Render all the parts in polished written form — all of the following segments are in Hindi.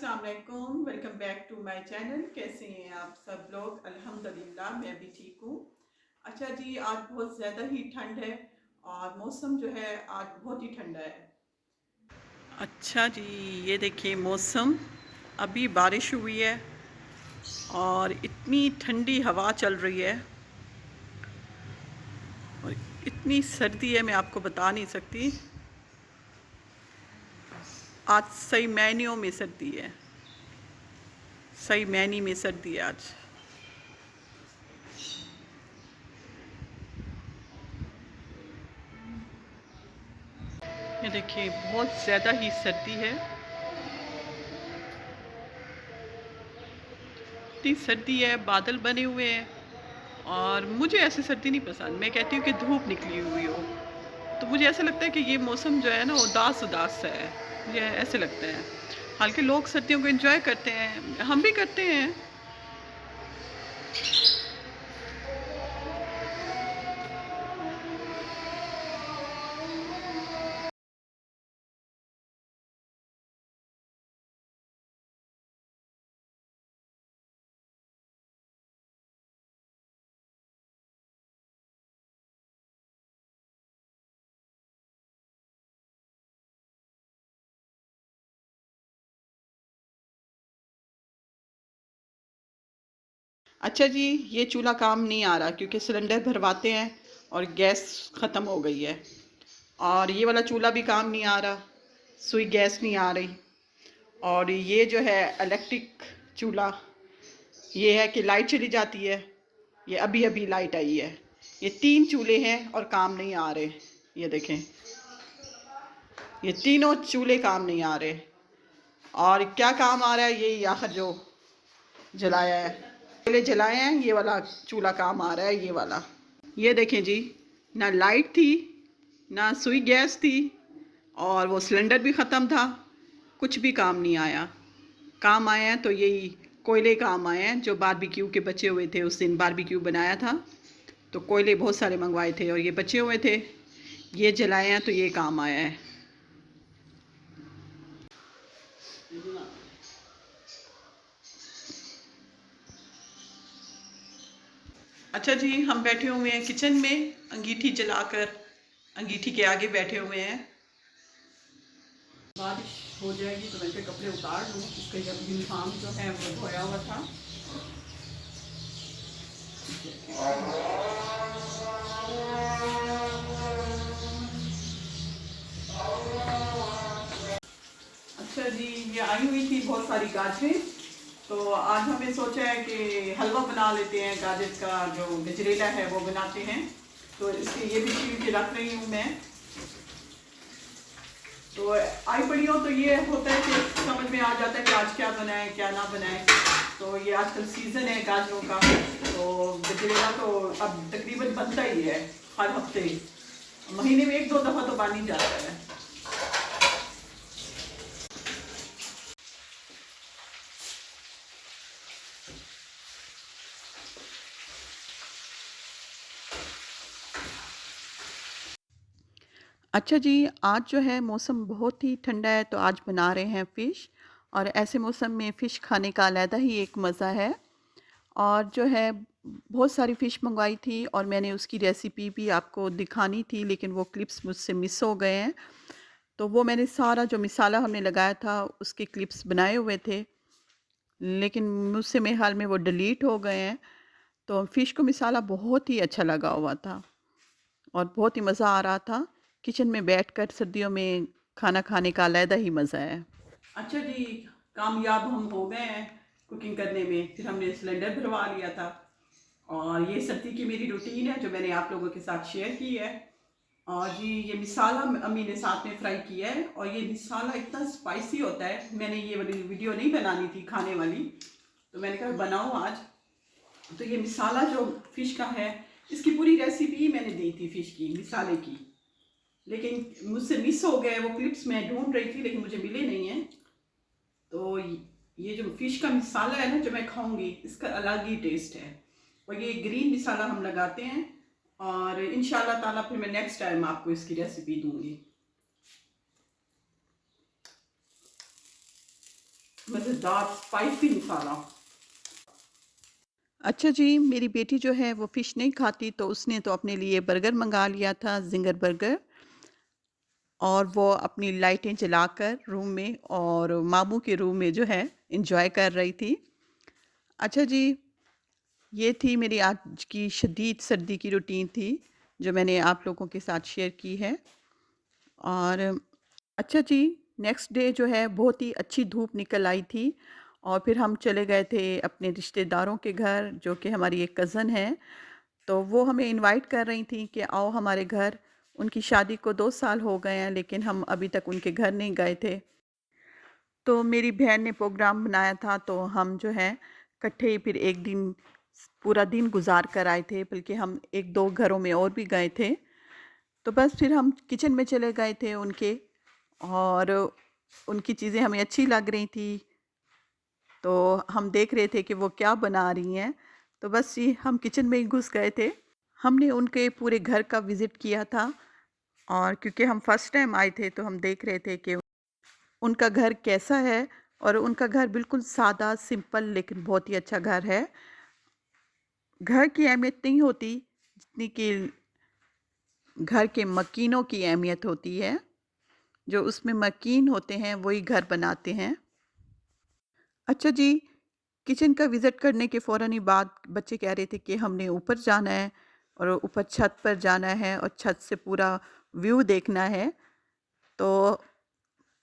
अस्सलाम वालेकुम, welcome back to my channel. कैसे हैं आप सब लोग? अल्हम्दुलिल्लाह मैं भी ठीक हूँ। अच्छा जी, आज बहुत ज़्यादा ही ठंड है और मौसम जो है आज बहुत ही ठंडा है। अच्छा जी, ये देखिए मौसम, अभी बारिश हुई है और इतनी ठंडी हवा चल रही है और इतनी सर्दी है, मैं आपको बता नहीं सकती। आज सही मायनों में सर्दी है, सही मायने में सर्दी है आज। ये देखिए बहुत ज़्यादा ही सर्दी है, इतनी सर्दी है, बादल बने हुए हैं और मुझे ऐसी सर्दी नहीं पसंद। मैं कहती हूँ कि धूप निकली हुई हो, तो मुझे ऐसा लगता है कि ये मौसम जो है ना उदास उदास सा है, मुझे ऐसे लगता है। हालांकि लोग सर्दियों को एंजॉय करते हैं, हम भी करते हैं। अच्छा जी, ये चूल्हा काम नहीं आ रहा क्योंकि सिलेंडर भरवाते हैं और गैस ख़त्म हो गई है। और ये वाला चूल्हा भी काम नहीं आ रहा, सुई गैस नहीं आ रही। और ये जो है इलेक्ट्रिक चूल्हा, ये है कि लाइट चली जाती है। ये अभी अभी लाइट आई है। ये 3 चूल्हे हैं और काम नहीं आ रहे। ये देखें, ये तीनों चूल्हे काम नहीं आ रहे। और क्या काम आ रहा है, ये आखिर जो जलाया है, पहले जलाए हैं, ये वाला चूल्हा काम आ रहा है, ये वाला। ये देखें जी, ना लाइट थी, ना सुई गैस थी और वो सिलेंडर भी ख़त्म था, कुछ भी काम नहीं आया। काम आए हैं तो यही कोयले काम आए हैं, जो बारबेक्यू के बचे हुए थे। उस दिन बारबेक्यू बनाया था तो कोयले बहुत सारे मंगवाए थे और ये बचे हुए थे, ये जलाए हैं तो ये काम आया है। अच्छा जी, हम बैठे हुए हैं किचन में, अंगीठी जलाकर अंगीठी के आगे बैठे हुए हैं। बारिश हो जाएगी तो मैं फिर कपड़े उतार लूँ, उसका यूनिफॉर्म जो है वो धोया हुआ था। अच्छा जी, ये आई हुई थी बहुत सारी गाजरें, तो आज हमने सोचा है कि हलवा बना लेते हैं, गाजर का जो गजरेला है वो बनाते हैं। तो इसलिए ये भी छील के रख रही हूँ मैं। तो आई पड़ी हो तो ये होता है कि समझ में आ जाता है कि आज क्या बनाए क्या ना बनाए। तो ये आजकल सीज़न है गाजरों का, तो गजरेला तो अब तकरीबन बनता ही है हर हफ्ते, महीने में 1-2 दफ़ा तो बन ही जाता है। अच्छा जी, आज जो है मौसम बहुत ही ठंडा है तो आज बना रहे हैं फ़िश। और ऐसे मौसम में फ़िश खाने का अलहदा ही एक मज़ा है। और जो है बहुत सारी फ़िश मंगवाई थी और मैंने उसकी रेसिपी भी आपको दिखानी थी, लेकिन वो क्लिप्स मुझसे मिस हो गए हैं। तो वो मैंने सारा जो मिसाला हमने लगाया था उसके क्लिप्स बनाए हुए थे, लेकिन मुझसे मेरे ख़्याल में वो डिलीट हो गए हैं। तो फ़िश को मिसाला बहुत ही अच्छा लगा हुआ था और बहुत ही मज़ा आ रहा था। किचन में बैठकर सर्दियों में खाना खाने का अलहदा ही मज़ा है। अच्छा जी, कामयाब हम हो गए हैं कुकिंग करने में। फिर हमने सिलेंडर भरवा लिया था और ये सर्दी की मेरी रूटीन है जो मैंने आप लोगों के साथ शेयर की है। और जी, ये मिसाला अम्मी ने साथ में फ्राई किया है और ये मिसाला इतना स्पाइसी होता है। मैंने ये वाली वीडियो नहीं बनानी थी खाने वाली, तो मैंने कहा बनाओ आज। तो ये मिसाला जो फ़िश का है, इसकी पूरी रेसिपी मैंने दी थी फ़िश की, मिसाले की, लेकिन मुझसे मिस हो गए। वो क्लिप्स मैं ढूंढ रही थी लेकिन मुझे मिले नहीं हैं। तो ये जो फ़िश का मिसाला है ना जो मैं खाऊंगी, इसका अलग ही टेस्ट है। और ये ग्रीन मिसाला हम लगाते हैं और इंशाल्लाह ताला फिर मैं नेक्स्ट टाइम आपको इसकी रेसिपी दूंगी। मज़ेदार स्पाइसी मसाला। अच्छा जी, मेरी बेटी जो है वो फ़िश नहीं खाती, तो उसने तो अपने लिए बर्गर मँगा लिया था, ज़िंगर बर्गर। और वो अपनी लाइटें जलाकर रूम में और मामू के रूम में जो है एन्जॉय कर रही थी। अच्छा जी, ये थी मेरी आज की शदीद सर्दी की रूटीन थी, जो मैंने आप लोगों के साथ शेयर की है। और अच्छा जी, नेक्स्ट डे जो है बहुत ही अच्छी धूप निकल आई थी और फिर हम चले गए थे अपने रिश्तेदारों के घर, जो कि हमारी एक कज़न है। तो वो हमें इनवाइट कर रही थी कि आओ हमारे घर। उनकी शादी को 2 साल हो गए हैं, लेकिन हम अभी तक उनके घर नहीं गए थे। तो मेरी बहन ने प्रोग्राम बनाया था, तो हम जो है इकट्ठे ही फिर एक दिन पूरा दिन गुज़ार कर आए थे, बल्कि हम 1-2 घरों में और भी गए थे। तो बस फिर हम किचन में चले गए थे उनके, और उनकी चीज़ें हमें अच्छी लग रही थी, तो हम देख रहे थे कि वो क्या बना रही हैं। तो बस जी, हम किचन में ही घुस गए थे। हमने उनके पूरे घर का विज़िट किया था, और क्योंकि हम फर्स्ट टाइम आए थे, तो हम देख रहे थे कि उनका घर कैसा है। और उनका घर बिल्कुल सादा, सिंपल, लेकिन बहुत ही अच्छा घर है। घर की अहमियत नहीं होती, जितनी कि घर के मकीनों की अहमियत होती है। जो उसमें मकीन होते हैं, वही घर बनाते हैं। अच्छा जी, किचन का विज़िट करने के फ़ौरन ही बाद बच्चे कह रहे थे कि हमने ऊपर जाना है और ऊपर छत पर जाना है और छत से पूरा व्यू देखना है। तो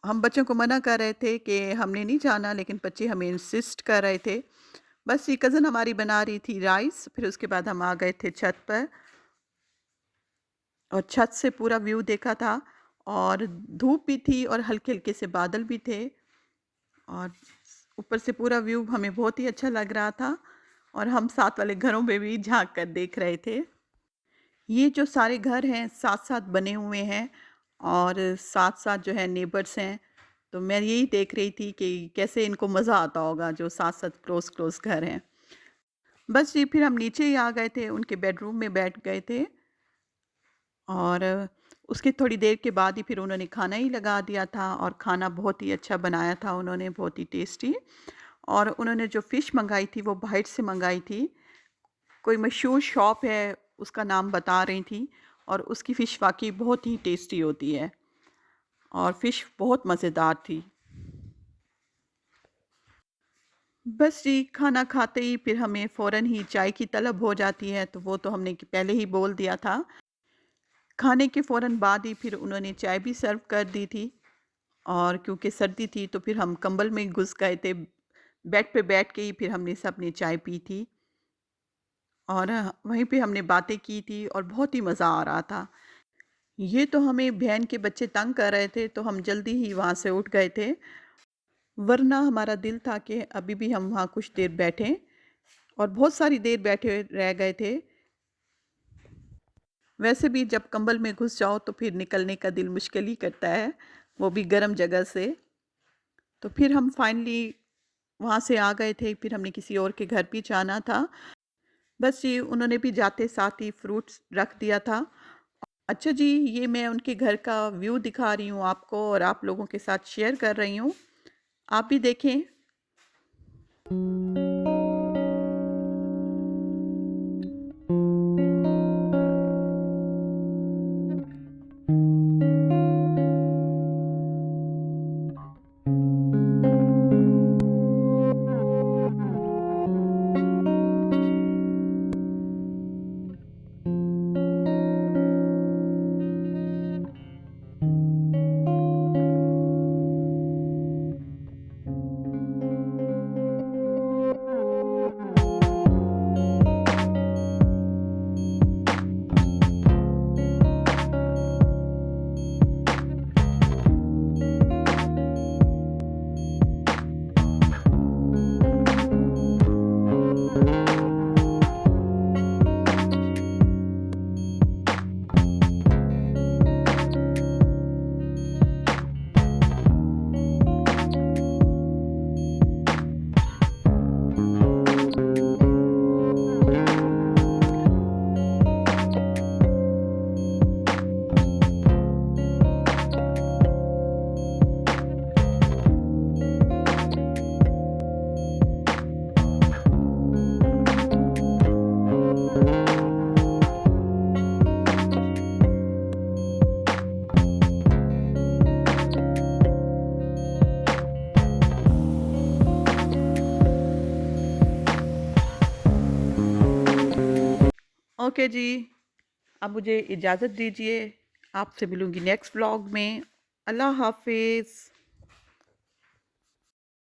हम बच्चों को मना कर रहे थे कि हमने नहीं जाना, लेकिन बच्चे हमें इंसिस्ट कर रहे थे। बस ये कज़न हमारी बना रही थी राइस, फिर उसके बाद हम आ गए थे छत पर और छत से पूरा व्यू देखा था। और धूप भी थी और हल्के-हल्के से बादल भी थे, और ऊपर से पूरा व्यू हमें बहुत ही अच्छा लग रहा था, और हम साथ वाले घरों में भी झाँक कर देख रहे थे। ये जो सारे घर हैं साथ-साथ बने हुए हैं, और साथ-साथ जो है नेबर्स हैं। तो मैं यही देख रही थी कि कैसे इनको मज़ा आता होगा, जो साथ-साथ क्लोज़-क्लोज़ घर हैं। बस जी, फिर हम नीचे ही आ गए थे, उनके बेडरूम में बैठ गए थे, और उसके थोड़ी देर के बाद ही फिर उन्होंने खाना ही लगा दिया था, और खाना बहुत ही अच्छा बनाया था उन्होंने, बहुत ही टेस्टी। और उन्होंने जो फ़िश मँगाई थी वो बाहर से मँगाई थी। कोई मशहूर शॉप है, उसका नाम बता रही थी, और उसकी फ़िश वाक़ई बहुत ही टेस्टी होती है, और फ़िश बहुत मज़ेदार थी। बस जी, खाना खाते ही फिर हमें फ़ौरन ही चाय की तलब हो जाती है, तो वो तो हमने पहले ही बोल दिया था। खाने के फ़ौरन बाद ही फिर उन्होंने चाय भी सर्व कर दी थी, और क्योंकि सर्दी थी तो फिर हम कंबल में घुस गए थे। बेड पे बैठ के ही फिर हमने सबने चाय पी थी, और वहीं पे हमने बातें की थी, और बहुत ही मज़ा आ रहा था। ये तो हमें बहन के बच्चे तंग कर रहे थे, तो हम जल्दी ही वहाँ से उठ गए थे, वरना हमारा दिल था कि अभी भी हम वहाँ कुछ देर बैठें, और बहुत सारी देर बैठे रह गए थे। वैसे भी जब कंबल में घुस जाओ तो फिर निकलने का दिल मुश्किल ही करता है, वो भी गर्म जगह से। तो फिर हम फाइनली वहाँ से आ गए थे, फिर हमने किसी और के घर भी जाना था। बस ये उन्होंने भी जाते साथ ही फ्रूट्स रख दिया था। अच्छा जी, ये मैं उनके घर का व्यू दिखा रही हूँ आपको, और आप लोगों के साथ शेयर कर रही हूँ। आप भी देखें। ओके जी, अब मुझे इजाज़त दीजिए। आपसे मिलूँगी नेक्स्ट व्लॉग में। अल्लाह हाफ़िज़।